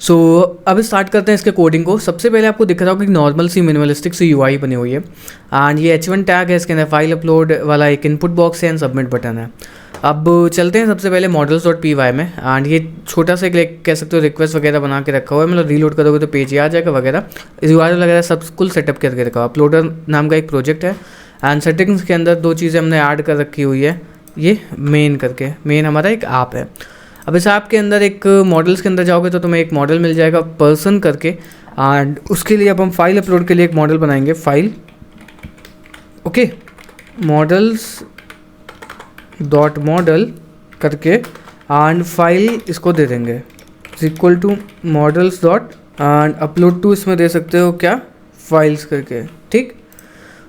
सो अब स्टार्ट करते हैं इसके कोडिंग को। सबसे पहले आपको दिख रहा होगा कि नॉर्मल सी मिनिमलिस्टिक सी यूआई बनी हुई है एंड ये H1 टैग है, इसके अंदर फाइल अपलोड वाला एक इनपुट बॉक्स है एंड सबमिट बटन है। अब चलते हैं सबसे पहले models.py में एंड ये छोटा सा एक कह सकते हो रिक्वेस्ट वगैरह बना के रखा हुआ है, मतलब रीलोड करोगे तो पेज ही आ जाएगा वगैरह, URL वगैरह सब कुल सेटअप करके रखा हुआ। अपलोडर नाम का एक प्रोजेक्ट है एंड सेटिंग्स के अंदर दो चीज़ें हमने ऐड कर रखी हुई है, ये मेन करके, मेन हमारा एक ऐप है। अब इस ऐप के अंदर एक मॉडल्स के अंदर जाओगे तो तुम्हें एक मॉडल मिल जाएगा पर्सन करके एंड उसके लिए अब हम फाइल अपलोड के लिए एक मॉडल बनाएंगे, file okay models dot model करके एंड फाइल इसको दे देंगे equal to models dot and upload to, इसमें दे सकते हो क्या फाइल्स करके, ठीक।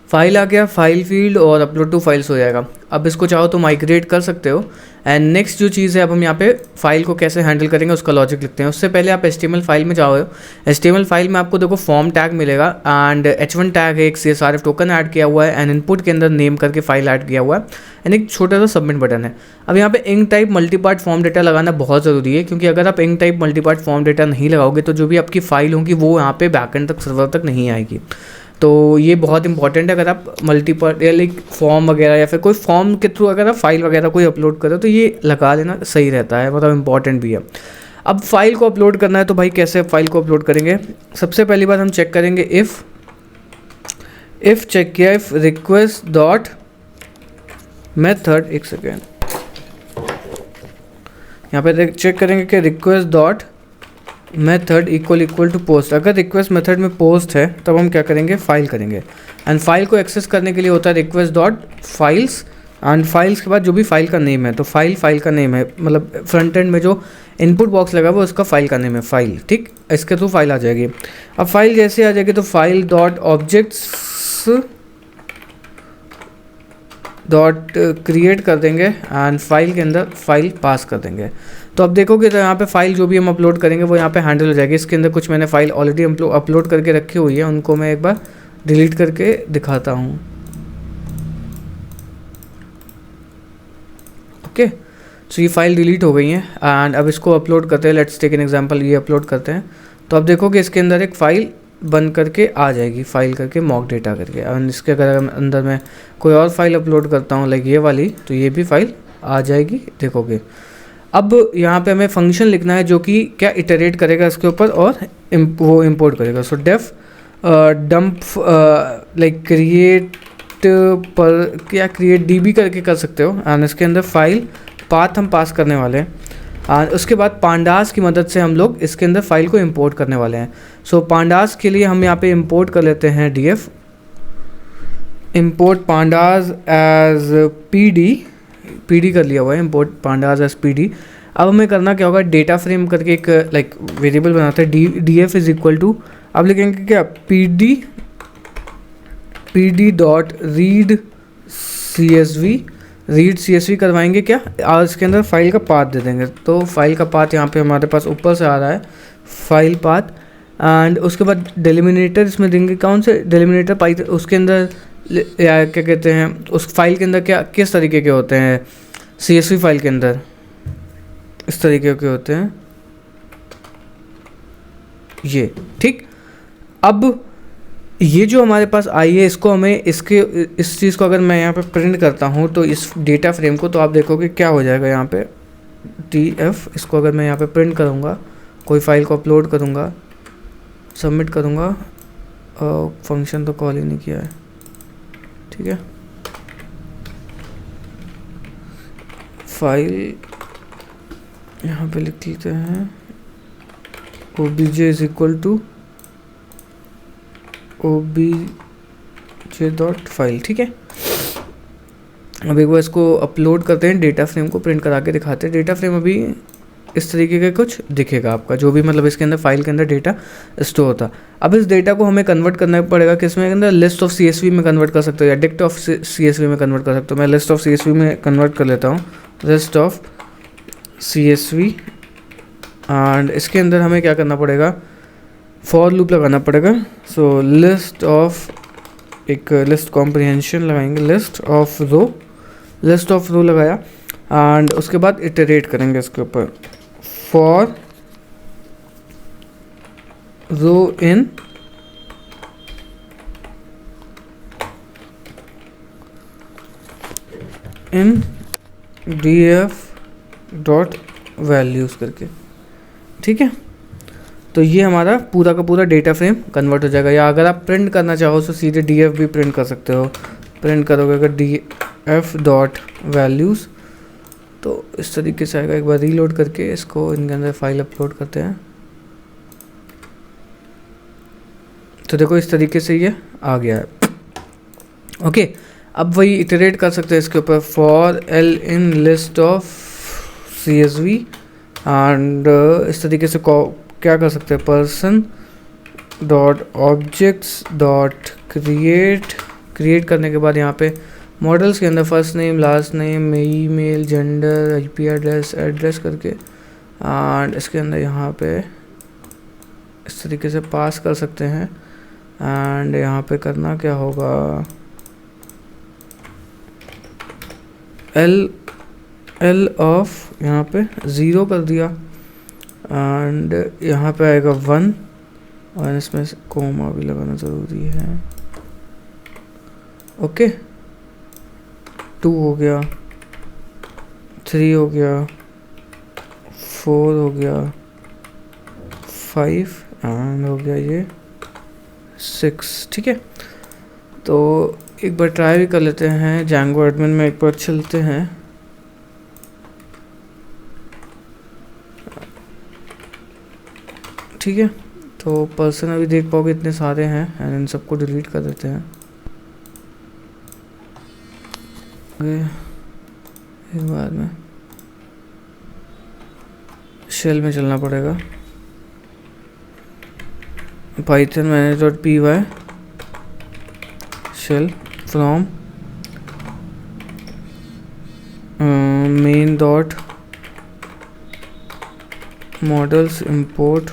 फाइल आ गया, फाइल फील्ड और अपलोड टू फाइल्स हो जाएगा। अब इसको चाहो तो माइग्रेट कर सकते हो एंड नेक्स्ट जो चीज़ है, अब हम यहाँ पे फाइल को कैसे हैंडल करेंगे उसका लॉजिक लिखते हैं। उससे पहले आप HTML फाइल में जाओ, HTML फाइल में आपको देखो फॉर्म टैग मिलेगा एंड H1 टैग है, एक CSRF टोकन ऐड किया हुआ है एंड इनपुट के अंदर नेम करके फाइल ऐड किया हुआ है एंड एक छोटा सा सबमिट बटन है। अब यहाँ पे enctype multipart form data लगाना बहुत ज़रूरी है, क्योंकि अगर आप enctype multipart form data नहीं लगाओगे तो जो भी आपकी फाइल होगी वो यहाँ पे बैकएंड तक सर्वर तक नहीं आएगी। तो ये बहुत इंपॉर्टेंट है, अगर आप मल्टीपल या लाइक फॉर्म वगैरह या फिर कोई फॉर्म के थ्रू अगर आप फाइल वगैरह कोई अपलोड करो तो ये लगा लेना सही रहता है, मतलब इंपॉर्टेंट भी है। अब फाइल को अपलोड करना है तो भाई कैसे फाइल को अपलोड करेंगे, सबसे पहली बात हम चेक करेंगे इफ़ चेक किया, इफ़ रिक्वेस्ट डॉट मेथड, एक सेकेंड यहाँ पे चेक करेंगे कि request dot method equal to post. अगर रिक्वेस्ट मेथड में पोस्ट है तब हम क्या करेंगे, फाइल करेंगे एंड फाइल को एक्सेस करने के लिए होता है request dot files and files के बाद जो भी फाइल का नेम है, तो फाइल का नेम है, मतलब फ्रंट एंड में जो इनपुट बॉक्स लगा हुआ है उसका फाइल का नेम है फाइल, ठीक। इसके थ्रू फाइल आ जाएगी। अब फाइल जैसे आ जाएगी तो file dot objects dot create कर देंगे एंड फाइल के अंदर फाइल पास कर देंगे। तो अब देखोगे तो यहाँ पे फाइल जो भी हम अपलोड करेंगे वो यहाँ पे हैंडल हो जाएगी। इसके अंदर कुछ मैंने फाइल ऑलरेडी अपलोड करके रखी हुई है, उनको मैं एक बार डिलीट करके दिखाता हूँ। ओके सो ये फाइल डिलीट हो गई है एंड अब इसको अपलोड करते हैं। लेट्स टेक एन एग्जांपल, ये अपलोड करते हैं तो अब देखोगे इसके अंदर एक फ़ाइल बन करके आ जाएगी, फाइल करके मॉक डेटा करके। एंड इसके अगर अंदर मैं कोई और फाइल अपलोड करता हूँ लाइक ये वाली, तो ये भी फाइल आ जाएगी, देखोगे। अब यहाँ पे हमें फंक्शन लिखना है जो कि क्या इटरेट करेगा इसके ऊपर और वो इंपोर्ट करेगा। So def dump like create पर क्या क्रिएट DB करके कर सकते हो एंड इसके अंदर फाइल पाथ हम पास करने वाले हैं और उसके बाद पांडास की मदद से हम लोग इसके अंदर फाइल को इंपोर्ट करने वाले हैं। सो पांडास के लिए हम यहाँ पे इंपोर्ट कर लेते हैं DF import pandas as PD कर लिया हुआ है, इंपोर्ट पांडास एज PD। अब हमें करना क्या होगा, डेटा फ्रेम करके एक लाइक वेरिएबल बनाते हैं, DF इज इक्वल टू, अब लिखेंगे क्या PD डॉट रीड CSV करवाएंगे क्या, और इसके अंदर फाइल का पाथ दे देंगे। तो फाइल का पाथ यहाँ पे हमारे पास ऊपर से आ रहा है, फाइल पाथ एंड उसके बाद डेलिमिनेटर इसमें देंगे, कौन से डेलिमिनेटर पाइथन उसके अंदर या क्या कहते हैं उस फाइल के अंदर क्या किस तरीके के होते हैं, CSV फाइल के अंदर इस तरीके के होते हैं ये, ठीक। अब ये जो हमारे पास आई है इसको हमें इस चीज़ को अगर मैं यहाँ पे प्रिंट करता हूँ तो इस डेटा फ्रेम को, तो आप देखोगे क्या हो जाएगा यहाँ पे DF, इसको अगर मैं यहाँ पे प्रिंट करूँगा, कोई फाइल को अपलोड करूँगा, सबमिट करूँगा, फंक्शन तो कॉल ही नहीं किया है, ठीक है। फाइल यहाँ पे लिख लेते हैं obj is equal to obj.file, ठीक है। अब एक बार इसको अपलोड करते हैं, डेटा फ्रेम को प्रिंट करा के दिखाते हैं। डेटा फ्रेम अभी इस तरीके का कुछ दिखेगा आपका, जो भी मतलब इसके अंदर फाइल के अंदर डेटा स्टोर होता। अब इस डेटा को हमें कन्वर्ट करना पड़ेगा किसमें, के अंदर लिस्ट ऑफ CSV में कन्वर्ट कर सकते हो या डिक्ट ऑफ CSV में कन्वर्ट कर सकते हो। मैं लिस्ट ऑफ CSV में कन्वर्ट कर लेता हूँ, लिस्ट ऑफ CSV एंड इसके अंदर हमें क्या करना पड़ेगा, फॉर लूप लगाना पड़ेगा। सो लिस्ट ऑफ एक लिस्ट कॉम्प्रिहेंशन लगाएंगे, लिस्ट ऑफ रो लगाया एंड उसके बाद इटरेट करेंगे इसके ऊपर, for row in df dot values करके, ठीक है। तो ये हमारा पूरा का पूरा डेटा फ्रेम कन्वर्ट हो जाएगा। या अगर आप प्रिंट करना चाहो तो सीधे df भी प्रिंट कर सकते हो। प्रिंट करोगे अगर df डॉट वैल्यूज़ तो इस तरीके से आएगा। एक बार रीलोड करके इसको इनके अंदर फाइल अपलोड करते हैं। तो देखो इस तरीके से ये आ गया है। ओके, अब वही इटरेट कर सकते हैं इसके ऊपर। For L in list of CSV and इस तरीके से क्या कर सकते हैं, person dot objects dot create करने के बाद यहाँ पे मॉडल्स के अंदर first name, last name, email, gender, IP address करके एंड इसके अंदर यहाँ पे इस तरीके से पास कर सकते हैं। एंड यहाँ पे करना क्या होगा, एल ऑफ यहाँ पे 0 कर दिया एंड यहाँ पे आएगा 1 और इसमें कोमा भी लगाना ज़रूरी है। ओके, 2 हो गया, 3 हो गया, 4 हो गया, 5 एंड हो गया ये 6, ठीक है। तो एक बार ट्राई भी कर लेते हैं। Django एडमिन में एक बार चलते हैं। ठीक है, तो पर्सन अभी देख पाओगे इतने सारे हैं एंड इन सबको डिलीट कर देते हैं। एक बार में शेल में चलना पड़ेगा। Python manage.py shell from main dot models import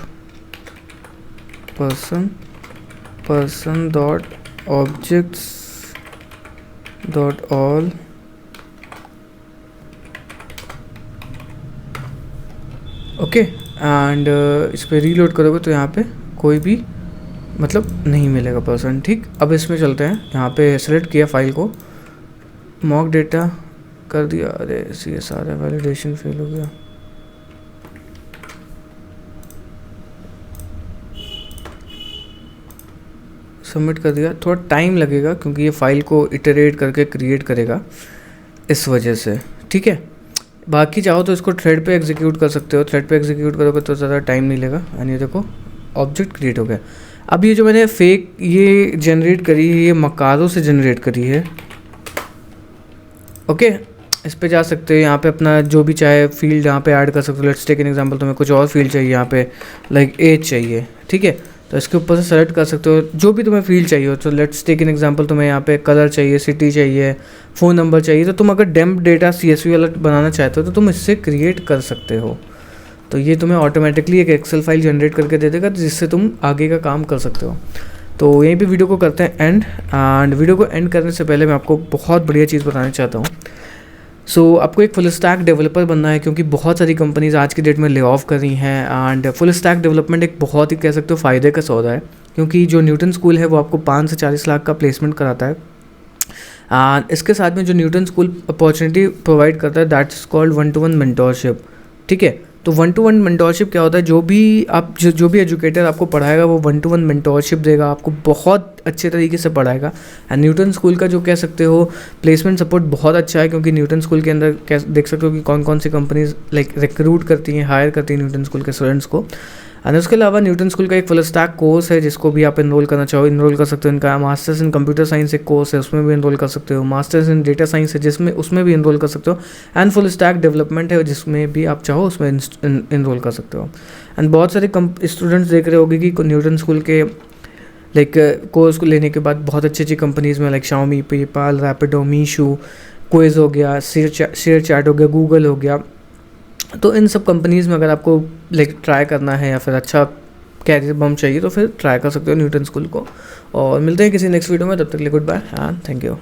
person dot objects dot all okay and इस पर रीलोड करोगे तो यहाँ पे कोई भी मतलब नहीं मिलेगा पर्सन। ठीक, अब इसमें चलते हैं। यहाँ पे सेलेक्ट किया फाइल को, मॉक डेटा कर दिया। अरे CSR है, वैलिडेशन फेल हो गया। सबमिट कर दिया। थोड़ा टाइम लगेगा क्योंकि ये फाइल को इटरेट करके क्रिएट करेगा, इस वजह से। ठीक है, बाकी चाहो तो इसको थ्रेड पे एग्जीक्यूट कर सकते हो। थ्रेड पे एग्जीक्यूट करोगे तो ज़्यादा टाइम नहीं लेगा। एंड ये देखो ऑब्जेक्ट क्रिएट हो गया। अब ये जो मैंने फेक ये जनरेट करी है, ये मकारो से जनरेट करी है। ओके, इस पे जा सकते हो। यहाँ पे अपना जो भी चाहे फील्ड यहाँ पे ऐड कर सकते हो। लेट्स टेक एन एग्जांपल, तुम्हें कुछ और फील्ड चाहिए यहाँ पे, लाइक एज चाहिए। ठीक है, तो इसके ऊपर से सेलेक्ट कर सकते हो जो भी तुम्हें फील्ड चाहिए हो। तो लेट्स टेक एन एग्जांपल, तुम्हें यहाँ पे कलर चाहिए, सिटी चाहिए, फ़ोन नंबर चाहिए। तो तुम अगर डेम्प डेटा CSV वाला बनाना चाहते हो तो तुम इससे क्रिएट कर सकते हो। तो ये तुम्हें ऑटोमेटिकली एक एक्सेल फाइल जनरेट करके दे देगा जिससे तुम आगे का काम कर सकते हो। तो यहीं पे वीडियो को करते हैं एंड वीडियो को एंड करने से पहले मैं आपको बहुत बढ़िया चीज़ बताना चाहता हूँ। सो आपको एक फुल स्टैक डेवलपर बनना है क्योंकि बहुत सारी कंपनीज आज की डेट में ले ऑफ कर रही हैं। एंड फुल स्टैक डेवलपमेंट एक बहुत ही कह सकते हो फ़ायदे का सौदा है, क्योंकि जो न्यूटन स्कूल है वो आपको 5 से 40 लाख का प्लेसमेंट कराता है। एंड इसके साथ में जो न्यूटन स्कूल अपॉर्चुनिटी प्रोवाइड करता है, दैट्स कॉल्ड 1-to-1 मेंटोरशिप। ठीक है, तो 1-to-1 मेंटोरशिप क्या होता है, जो भी एजुकेटर आपको पढ़ाएगा वो 1-to-1 मेंटोरशिप देगा, आपको बहुत अच्छे तरीके से पढ़ाएगा। एंड न्यूटन स्कूल का जो कह सकते हो प्लेसमेंट सपोर्ट बहुत अच्छा है, क्योंकि न्यूटन स्कूल के अंदर देख सकते हो कि कौन कौन सी कंपनीज लाइक रिक्रूट करती हैं, हायर करती हैं न्यूटन स्कूल के स्टूडेंट्स को। एंड उसके अलावा न्यूटन स्कूल का एक फुल स्टैक कोर्स है जिसको भी आप इनरोल करना चाहो इनरोल कर सकते हो। इनका मास्टर्स इन कंप्यूटर साइंस एक कोर्स है, उसमें भी इनरोल कर सकते हो। मास्टर्स इन डेटा साइंस है जिसमें उसमें भी इनरोल कर सकते हो। एंड फुल स्टैक डेवलपमेंट है जिसमें भी आप चाहो उसमें इनरोल कर सकते हो। एंड बहुत सारे स्टूडेंट्स देख रहे होंगे कि न्यूटन स्कूल के लाइक कोर्स को लेने के बाद बहुत अच्छी अच्छी कंपनीज़ में like Xiaomi, PayPal, Rapido, Meesho, quiz हो गया, शेयर चैट हो गया, गूगल हो गया। तो इन सब कंपनीज़ में अगर आपको लाइक ट्राई करना है या फिर अच्छा कैरियर बम चाहिए तो फिर ट्राई कर सकते हो न्यूटन स्कूल को। और मिलते हैं किसी नेक्स्ट वीडियो में, तब तक के लिए goodbye and thank you.